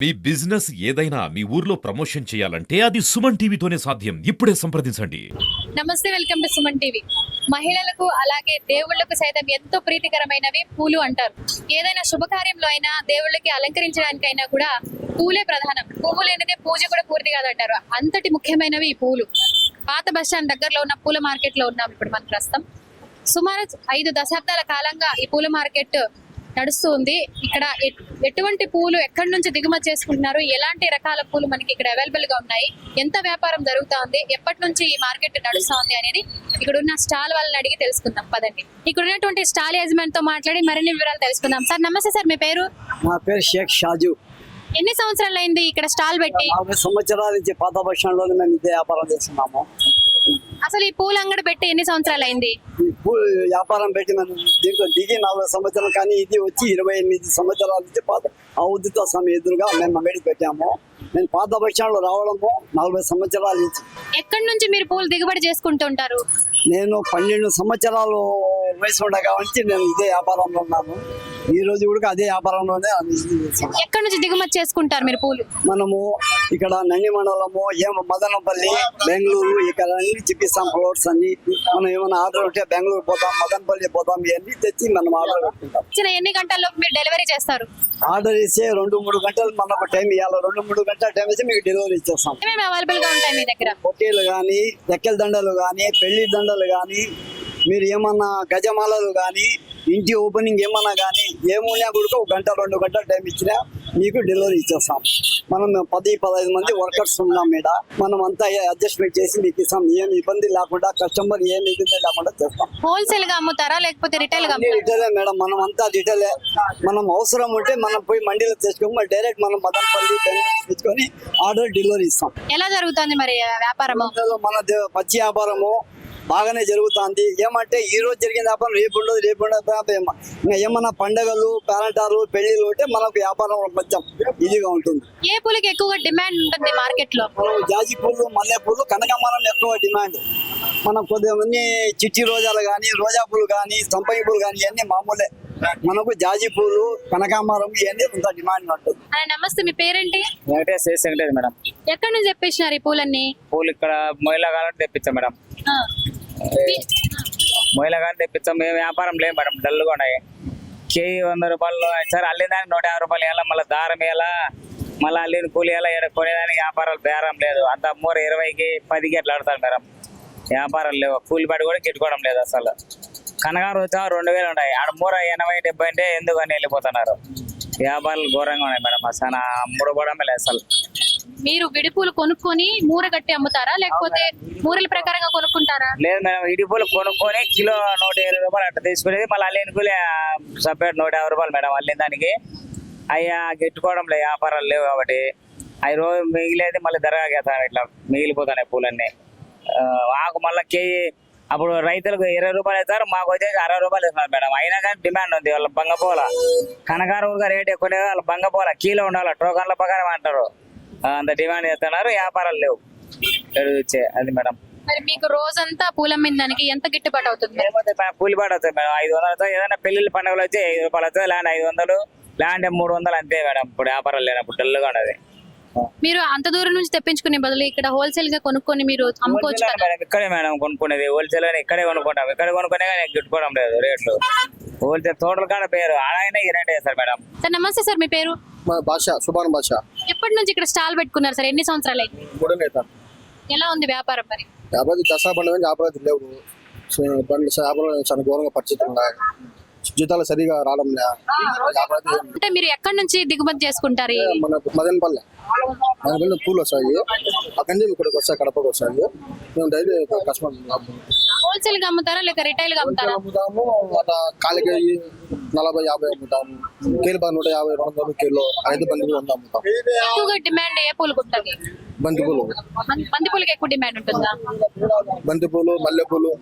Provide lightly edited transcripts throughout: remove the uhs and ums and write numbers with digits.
మీ business ఏదైనా మీ ఊర్లో promotion చేయాలంటే అది సుమన్ టీవీతోనే సాధ్యం. ఇప్పుడే సంప్రదించండి. నమస్తే, వెల్కమ్ టు సుమన్ టీవీ. మహిళలకు అలాగే దేవుళ్లకు సైతం ఎంతో ప్రీతికరమైనవి పూలు అంటారు. ఏదైనా శుభకార్యంలో అయినా దేవుళ్ళకి అలంకరించడానికైనా కూడా పూలే ప్రధానం. పువ్వు లేనిదే పూజ కూడా పూర్తి కాదంటారు. అంతటి ముఖ్యమైనవి ఈ పూలు. పాత బస్టాండ్ దగ్గరలో ఉన్న పూల మార్కెట్ లో ఉన్నాం ఇప్పుడు మనం ప్రస్తుతం. సుమారు 5 దశాబ్దాల కాలంగా ఈ పూల మార్కెట్ నడుస్తూ ఉంది. ఇక్కడ ఎటువంటి పూలు ఎక్కడి నుంచి దిగుమతి చేసుకుంటున్నారు, ఎలాంటి రకాల పూలు మనకి ఇక్కడ అవైలబుల్ గా ఉన్నాయి, ఎంత వ్యాపారం జరుగుతా ఉంది, ఎప్పటి నుంచి ఈ మార్కెట్ నడుస్తా ఉంది అనేది ఇక్కడ ఉన్న స్టాల్ వాళ్ళని అడిగి తెలుసుకుందాం. పదండి, ఇక్కడ ఉన్నటువంటి స్టాల్ యజమాని తో మాట్లాడి మరిన్ని వివరాలు తెలుసుకుందాం. సార్ నమస్తే సార్, మీ పేరు? మా పేరు షేక్ షాజు. ఎన్ని సంవత్సరాలు అయింది ఇక్కడ స్టాల్ పెట్టి? 50 సంవత్సరాల నుంచి పాత బస్ స్టాండ్ లోనే మేము ఇదే వ్యాపారం చేస్తున్నాము. అసలు ఈ పూల అంగడి పెట్టి ఎన్ని సంవత్సరాలు అయింది? ఈ పూల వ్యాపారం పెట్టి మేము దీంట్లో దిగి 40 సంవత్సరాలు, కానీ ఇది వచ్చి 28 సంవత్సరాల నుంచి పాత ఔద్యత స్వామి ఎదురుగా మేము అంగడి పెట్టాము. నేను పాత బస్ స్టాండ్ లో రావడము 40 సంవత్సరాల నుంచి. ఎక్కడి నుంచి మీరు పూలు దిగుబడి చేసుకుంటూ ఉంటారు? నేను 12 సంవత్సరాలు వయసు ఉండగా నుంచి నేను ఇదే వ్యాపారంలో ఉన్నాను. ఈ రోజు కూడా అదే వ్యాపారంలోనే ఎక్కడి నుంచి దిగుమతి చేసుకుంటారు మీరు పూలు? మనము ఇక్కడ నంది మండలము, మదనపల్లి, బెంగళూరు, ఇక్కడ అన్ని చికిత్సా ఫ్లోర్స్ అన్ని. మనం ఏమైనా ఆర్డర్ ఉంటే బెంగళూరు పోతాం, మదనపల్లి పోతాం, ఇవన్నీ తెచ్చి మనం ఆర్డర్ పెట్టుకుంటాం. ఎన్ని గంటల్లో మీరు డెలివరీ చేస్తారు? ఆర్డర్ ఇస్తే 2-3 గంటలు మనకు టైం ఇవ్వాలి. 2-3 గంటల టైం ఇస్తే మీకు డెలివరీ ఇచ్చేస్తాం. ఏమేమి అవైలబుల్ గా ఉంటాయి మీ దగ్గర? పొట్టేలు కానీ, రెక్కల దండలు కానీ, పెళ్లి దండలు కానీ, మీరు ఏమన్నా గజమాలలు కానీ, ఇంటి ఓపెనింగ్ ఏమన్నా కానీ, ఏమున్నా కూడా 1-2 గంటల టైం ఇచ్చినా మీకు డెలివరీ ఇచ్చేస్తాం. మనం 10-15 మంది వర్కర్స్ ఉన్నాం మీద. మనం అంతా అడ్జస్ట్మెంట్ చేసి మీకు ఇస్తాం. ఏం ఇబ్బంది లేకుండా, కస్టమర్ ఏం ఇబ్బంది లేకుండా చేస్తాం. హోల్సేల్ గా అమ్ముతారా లేకపోతే రిటైల్ గా? రిటైలే మేడం, మనం అంతా రిటైలే. మనం అవసరం ఉంటే మనం పోయి మండీలో తెచ్చుకోము, డైరెక్ట్ మనం మదనపల్లి తెచ్చుకొని ఆర్డర్ డెలివరీ ఇస్తాం. ఎలా జరుగుతుంది మరి వ్యాపారం? మన పచ్చి వ్యాపారము బాగానే జరుగుతుంది. ఏమంటే ఈ రోజు జరిగిన వ్యాపారం రేపు ఉండదు. ఏమన్నా పండుగలు, పేరంటాలు, పెళ్లిలు ఉంటే మనకు వ్యాపారం కొంచెం ఇదిగా ఉంటుంది. ఏ పూలకి ఎక్కువగా డిమాండ్ ఉంటుంది మార్కెట్ లో? జాజి పూలు, మల్లె పూలు, కనకాంబరం ఎక్కువ డిమాండ్. మనం కొద్దిమంది చిట్టి రోజాలు కానీ, రోజా పూలు కానీ, సంపంగి పూలు కానీ ఇవన్నీ మామూలే. మనకు జాజి పూలు, కనకాంబరం ఇవన్నీ కొంత డిమాండ్ ఉంటుంది. నమస్తే, మీ పేరేంటి? వెంకటేష్ మేడం. ఎక్కడి నుంచి తెప్పించినారు ఈ పూలన్నీ? పూలు ఇక్కడ మహిళా కాలం తెప్పించాం మేడం. మహిళా కాలం తెప్పించాం. మేము వ్యాపారం లేదు మేడం, డల్గా ఉన్నాయి. కేజీ 100 రూపాయలు సార్, అల్లిన దానికి 150 రూపాయలు వేయాలా, మళ్ళీ దారం వేయాలా, మళ్ళీ అల్లిన కూలి వేయాలా. కొనేదానికి వ్యాపారాలు బేరం లేదు. అంత మూర 20కి 10కి అట్లా ఆడతారు మేడం. వ్యాపారాలు లేవు, కూలి పడి కూడా గిట్టుకోవడం లేదు అసలు. కనగారు వచ్చా 2000 ఉన్నాయి, ఆడ మూర 80-70 అంటే ఎందుకు అని వెళ్ళిపోతున్నారు. వ్యాపారాలు ఘోరంగా ఉన్నాయి మేడం. అసలు ముడబడమే లేదు అసలు. మీరు విడి పూలు కొనుక్కొని మూర కట్టి అమ్ముతారా లేకపోతే మూరల ప్రకారంగా కొనుక్కుంటారా? లేదు మేడం, విడి పూలు కొనుక్కొని కిలో 120 రూపాయలు అట్లా తీసుకునేది. మళ్ళీ అల్లిన కూలి సపరేట్ 150 రూపాయలు మేడం. అల్లిన దానికి అయ్యా గిట్టుకోవడం లేదు, వ్యాపారాలు లేవు కాబట్టి. అవి రోజు మిగిలేదు, మళ్ళీ ధరగా ఇట్లా మిగిలిపోతున్నాయి పూలన్నీ. ఆకు మళ్ళీ కేజీ అప్పుడు రైతులకు 20 రూపాయలు ఇస్తారు, మాకు వచ్చేసి 60 రూపాయలు ఇస్తున్నారు మేడం. అయినా కానీ డిమాండ్ ఉంది. వాళ్ళ బంగపోల కనకారుగా రేట్ ఎక్కువ, వాళ్ళ బంగపోల కిలో ఉండాలి, టోకన్ల ప్రకారం అంటారు. అంత డిమాండ్ చేస్తున్నారు, వ్యాపారాలు లేవు. అది మేడం. మరి మీకు రోజంతా పూలమ్మిందానికి ఎంత గిట్టుబాటు అవుతుంది? కూలిపాటు అవుతుంది మేడం. 500 అవుతుంది. ఏదైనా పెళ్లి పండుగలు వచ్చి 5 రూపాయలు అవుతుంది. ల్యాండ్ 500, ల్యాండ్ 300 అంతే మేడం. ఇప్పుడు వ్యాపారాలు లేనప్పుడు డల్గా ఉన్నది. మీరు అంత దూరం నుంచి తెప్పించుకునే బదులు ఇక్కడ హోల్సేల్ గా కొనుక్కొని మీరు అమ్ముకోవచ్చు కదా? ఇక్కడే మేడం కొనుక్కునేది, హోల్సేల్ అని ఇక్కడే కొనుక్కుంటాం. ఇక్కడ కొనుక్కునే కానీ గిట్టుకోవడం లేదు రేట్లు. హోల్సేల్ తోటల కాడ పేరు ఆడైనా ఈ రేట్ వేస్తారు మేడం. సార్ నమస్తే సార్, మీ పేరు? భాష సుభాన్ భాష. ఎప్పటి నుంచి ఇక్కడ స్టాల్ పెట్టుకున్నారు సార్? ఎన్ని సంవత్సరాలు అయింది? 3 ఏళ్లు. ఎలా ఉంది వ్యాపారం మరి? వ్యాపారం దసరా పండుగ వ్యాపారం లేవు. వ్యాపారం చాలా ఘోరంగా పరిస్థితులు ఉన్నాయి. జీతాలు సరిగా రావడం అంటే మీరు ఎక్కడి నుంచి దిగుమతి చేసుకుంటారు? మన మదనపల్లి పూలు వస్తాయి, అక్కడి నుంచి ఇక్కడికి వస్తాయి, కడపకి వస్తాయి. మేము డైలీ కస్టమర్. హోల్సేల్ గా అమ్ముతారా లేక రిటైల్ గా అమ్ముతారా? అమ్ముతాము. అట్లా కాలికి 40-50 అమ్ముతాము. కేలు 150-200 కిలో 5 బంతి పూలు అమ్ముతాం. ఎక్కువగా డిమాండ్ ఏ పూలకు ఉంటుంది? బంతి పూలు. బంతి పూలకి ఎక్కువ డిమాండ్ ఉంటుందా? బంతి పూలు, మల్లె పూలు,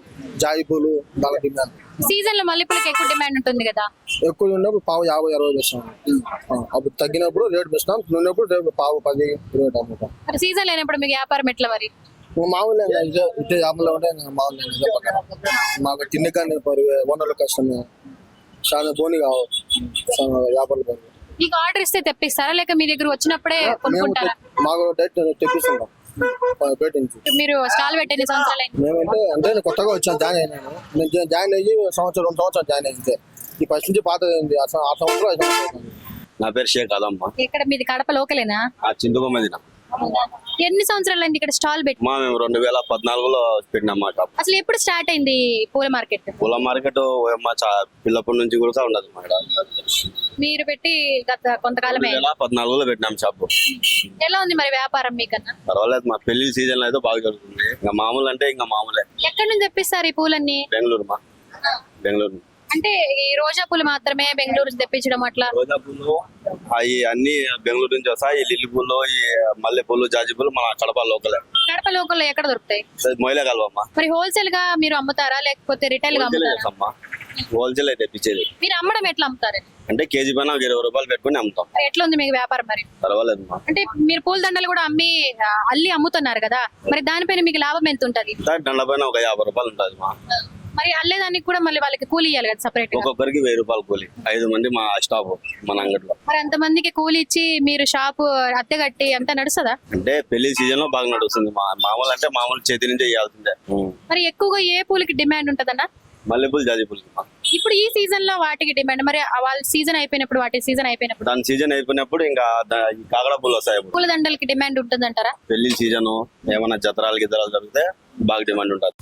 జాయి పూలు బాగా డిమాండ్. సీజన్ లో మల్లెపూలకి ఎక్కువ డిమాండ్ ఉంటుంది కదా? ఎక్కువ ఉన్నప్పుడు పావు 50-60 వేస్తాం. అప్పుడు తగ్గినప్పుడు రేటు వేస్తాం, ఉన్నప్పుడు రేపు పావు 10 రేట్ అమ్ముతాం. మరి సీజన్ లేనప్పుడు మీకు వ్యాపారం ఎట్లా మరి? మామూలు ఇట్టే వ్యాపారంలో ఉంటే మామూలు మాకు తిండి కానీ ఓనర్లు కష్టమే, చాలా బోని కావు వ్యాపారాలు. మీకు ఆర్డర్ ఇస్తే తెప్పిస్తారా లేక మీ దగ్గర వచ్చినప్పుడే మేము కొనుక్కుంటారా? మాకు డైరెక్ట్ తెప్పిస్తుంటాం బయట నుంచి. మీరు స్టాల్ పెట్టి ఎన్ని సంవత్సరాలు అయింది? మేమంటే అంటే నేను కొత్తగా వచ్చాను, జాయిన్ అయినాను. నేను జాయిన్ అయ్యి 2 సంవత్సరాలు జాయిన్ అయింది. ఈ ఫస్ట్ నుంచి పాత అయింది. 6 సంవత్సరాలు 5 సంవత్సరాలు. నా పేరు షేక్ అదమ్మ. ఇక్కడ మీది కడప లోకలేనా? ఆ చింతకొమ్మదిన ఎన్ని సంవత్సరాలు అయింది ఇక్కడ స్టాల్ పెట్టి? మేము 2014లో పెట్టినాం మా షాప్. అసలు ఎప్పుడు స్టార్ట్ అయింది పూల మార్కెట్? పూల మార్కెట్ మా పిల్లప్పటి నుంచి కూడా ఉండదు మా ఇక్కడ. మీరు పెట్టి గత కొంతకాలమే 2014లో పెట్టినాం షాప్. ఎలా ఉంది మరి వ్యాపారం మీకన్నా? పర్వాలేదు, మా పెళ్లి సీజన్ లో అయితే బాగా జరుగుతుంది. ఇంకా మామూలు అంటే ఇంకా మామూలే. ఎక్కడి నుంచి తెప్పిస్తారు ఈ పూలన్నీ? బెంగళూరు మా బెంగళూరు. అంటే ఈ రోజా పూలు మాత్రమే బెంగళూరు నుంచి తెప్పించడం అట్లా? రోజా పూలు అవి అన్ని బెంగళూరు నుంచి వస్తాయి. ఈ లిల్లీ పూలు, ఈ మల్లె పూలు, జాజి పూలు మన కడప లోకలే. కడప లోకల్లో ఎక్కడ దొరుకుతాయి? మొయిలే కలవమ్మా. మరి హోల్సేల్ గా మీరు అమ్ముతారా లేకపోతే రిటైల్ గా అమ్ముతారా? హోల్సేల్ అయితే తెప్పించేది. మీరు అమ్మడం ఎట్లా అమ్ముతారు? అంటే కేజీ పైన ఒక 20 రూపాయలు పెట్టుకుని అమ్ముతాం. మరి ఎట్లా ఉంది మీకు వ్యాపారం మరి? పర్వాలేదు మా. అంటే మీరు పూల దండలు కూడా అమ్మి అల్లి అమ్ముతున్నారు కదా, మరి దానిపైన మీకు లాభం ఎంత ఉంటది? దండ పైన ఒక 50 రూపాయలు ఉంటుంది మా. మరి అల్లేదానికి కూడా మళ్ళీ వాళ్ళకి కూలీ ఇవ్వాలి కదా సెపరేట్ గా? ఒక్కొక్కరికి 1000 రూపాయలు కూలి. 5 మంది మా స్టాఫ్ మన అంగట్లో. మరి అంతమందికి కూలీ ఇచ్చి మీరు షాపు అద్దె కట్టి అంతా నడుస్తుందా? అంటే పెళ్లి సీజన్ లో బాగా నడుస్తుంది. మామూలు అంటే మామూలు చేతి నుంచి చేయాల్సిందే. మరి ఎక్కువగా ఏ పూలకి డిమాండ్ ఉంటదన్నా? మల్లెపూలు, జాజి పూలు. ఇప్పుడు ఈ సీజన్ లో వాటికి డిమాండ్, మరి వాళ్ళ సీజన్ అయిపోయినప్పుడు వాటి సీజన్ అయిపోయినప్పుడు దాని సీజన్ అయిపోయినప్పుడు ఇంకా ఈ కాకడ పూలు వస్తాయి. పూల దండలకి డిమాండ్ ఉంటుందంటారా? పెళ్లి సీజన్ ఏమైనా జతరాలు గితరాలు జరిగితే బాగా డిమాండ్ ఉంటుంది.